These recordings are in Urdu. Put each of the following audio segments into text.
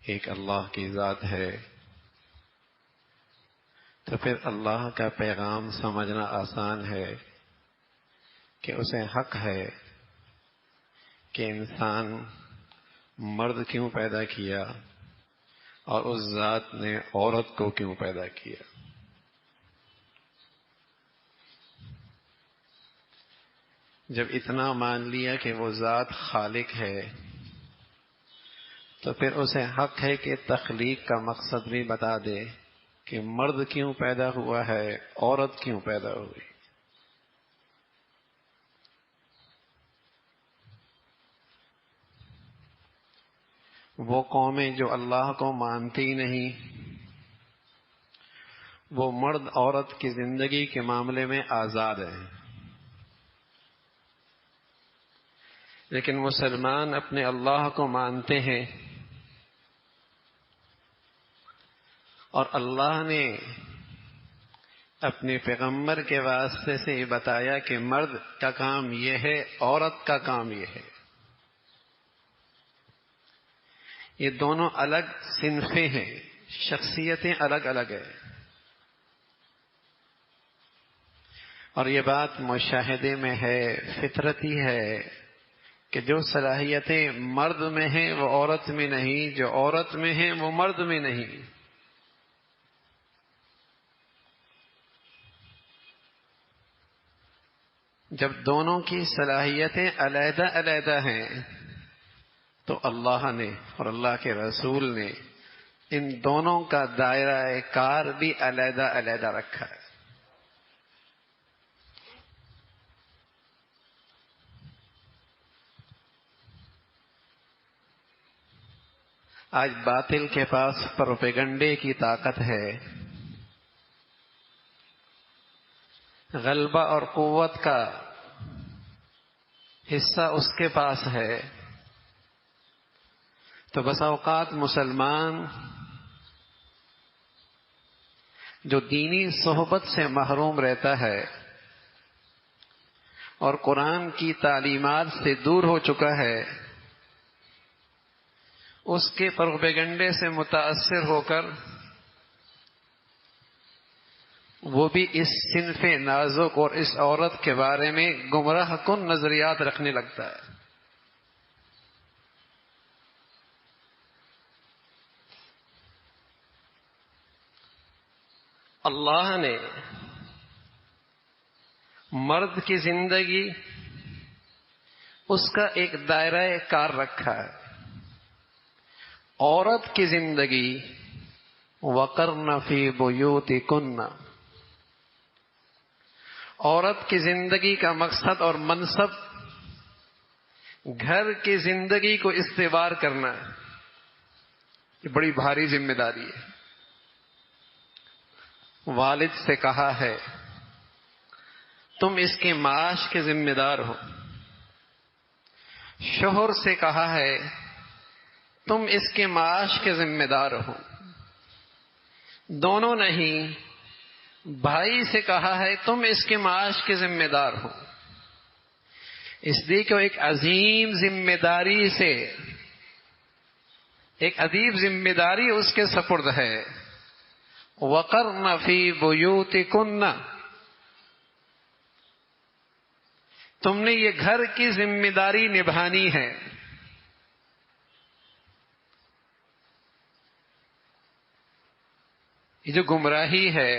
ایک اللہ کی ذات ہے، تو پھر اللہ کا پیغام سمجھنا آسان ہے کہ اسے حق ہے کہ انسان مرد کیوں پیدا کیا اور اس ذات نے عورت کو کیوں پیدا کیا۔ جب اتنا مان لیا کہ وہ ذات خالق ہے تو پھر اسے حق ہے کہ تخلیق کا مقصد بھی بتا دے کہ مرد کیوں پیدا ہوا ہے، عورت کیوں پیدا ہوئی۔ وہ قومیں جو اللہ کو مانتی نہیں، وہ مرد عورت کی زندگی کے معاملے میں آزاد ہیں، لیکن مسلمان اپنے اللہ کو مانتے ہیں، اور اللہ نے اپنے پیغمبر کے واسطے سے یہ بتایا کہ مرد کا کام یہ ہے، عورت کا کام یہ ہے۔ یہ دونوں الگ صنفیں ہیں، شخصیتیں الگ الگ ہیں، اور یہ بات مشاہدے میں ہے، فطرتی ہے کہ جو صلاحیتیں مرد میں ہیں وہ عورت میں نہیں، جو عورت میں ہیں وہ مرد میں نہیں۔ جب دونوں کی صلاحیتیں علیحدہ علیحدہ ہیں تو اللہ نے اور اللہ کے رسول نے ان دونوں کا دائرہ کار بھی علیحدہ علیحدہ رکھا ہے۔ آج باطل کے پاس پروپیگنڈے کی طاقت ہے، غلبہ اور قوت کا حصہ اس کے پاس ہے، تو بس اوقات مسلمان جو دینی صحبت سے محروم رہتا ہے اور قرآن کی تعلیمات سے دور ہو چکا ہے، اس کے پروپیگنڈے سے متاثر ہو کر وہ بھی اس صنف نازک اور اس عورت کے بارے میں گمراہ کن نظریات رکھنے لگتا ہے۔ اللہ نے مرد کی زندگی اس کا ایک دائرہ کار رکھا ہے، عورت کی زندگی وَقَرْنَ فِي بُيُوتِكُنَّ، عورت کی زندگی کا مقصد اور منصب گھر کی زندگی کو استوار کرنا ہے۔ یہ بڑی بھاری ذمہ داری ہے۔ والد سے کہا ہے تم اس کے معاش کے ذمہ دار ہو، شوہر سے کہا ہے تم اس کے معاش کے ذمہ دار ہو، دونوں نہیں، بھائی سے کہا ہے تم اس کے معاش کے ذمہ دار ہو۔ اس لیے کہ ایک عظیم ذمہ داری سے، ایک عظیم ذمہ داری اس کے سپرد ہے۔ وَقَرْنَ فِي بُيُوتِكُنَّ، تم نے یہ گھر کی ذمہ داری نبھانی ہے۔ یہ جو گمراہی ہے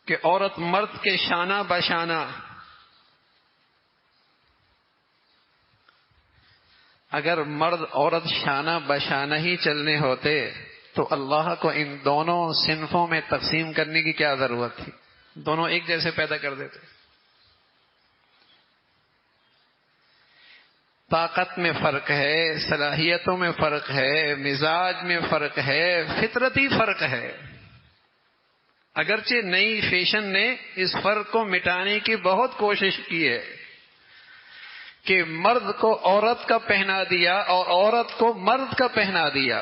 کہ عورت مرد کے شانہ بشانہ، اگر مرد عورت شانہ بشانہ ہی چلنے ہوتے تو اللہ کو ان دونوں صنفوں میں تقسیم کرنے کی کیا ضرورت تھی؟ دونوں ایک جیسے پیدا کر دیتے۔ طاقت میں فرق ہے، صلاحیتوں میں فرق ہے، مزاج میں فرق ہے، فطرتی فرق ہے۔ اگرچہ نئی فیشن نے اس فرق کو مٹانے کی بہت کوشش کی ہے کہ مرد کو عورت کا پہنا دیا اور عورت کو مرد کا پہنا دیا۔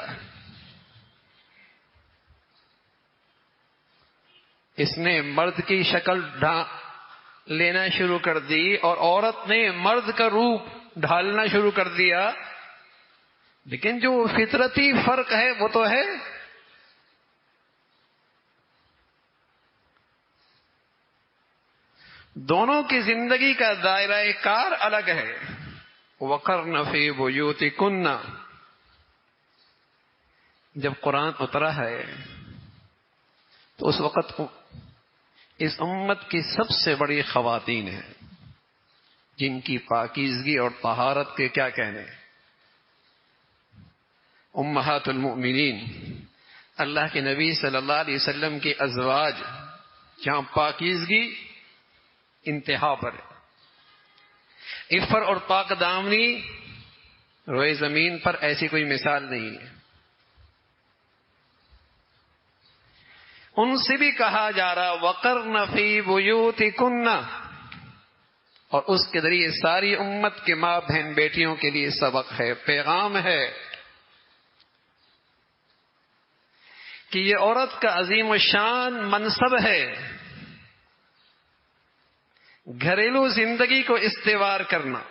اس نے مرد کی شکل لینا شروع کر دی اور عورت نے مرد کا روپ ڈھالنا شروع کر دیا۔ لیکن جو فطرتی فرق ہے وہ تو ہے. دونوں کی زندگی کا دائرہ کار الگ ہے. وَقَرْنَ فِي بُيُوتِكُنَّ جب قرآن اترا ہے تو اس وقت اس امت کی سب سے بڑی خواتین ہیں جن کی پاکیزگی اور طہارت کے کیا کہنے. امہات المؤمنین اللہ کے نبی صلی اللہ علیہ وسلم کی ازواج جہاں پاکیزگی انتہا پر ہے. عفت اور پاک دامنی روئے زمین پر ایسی کوئی مثال نہیں ہے. ان سے بھی کہا جا رہا وَقَرْنَ فِي بُيُوتِكُنَّ اور اس کے ذریعے ساری امت کے ماں بہن بیٹیوں کے لیے سبق ہے، پیغام ہے کہ یہ عورت کا عظیم الشان منصب ہے گھریلو زندگی کو استوار کرنا.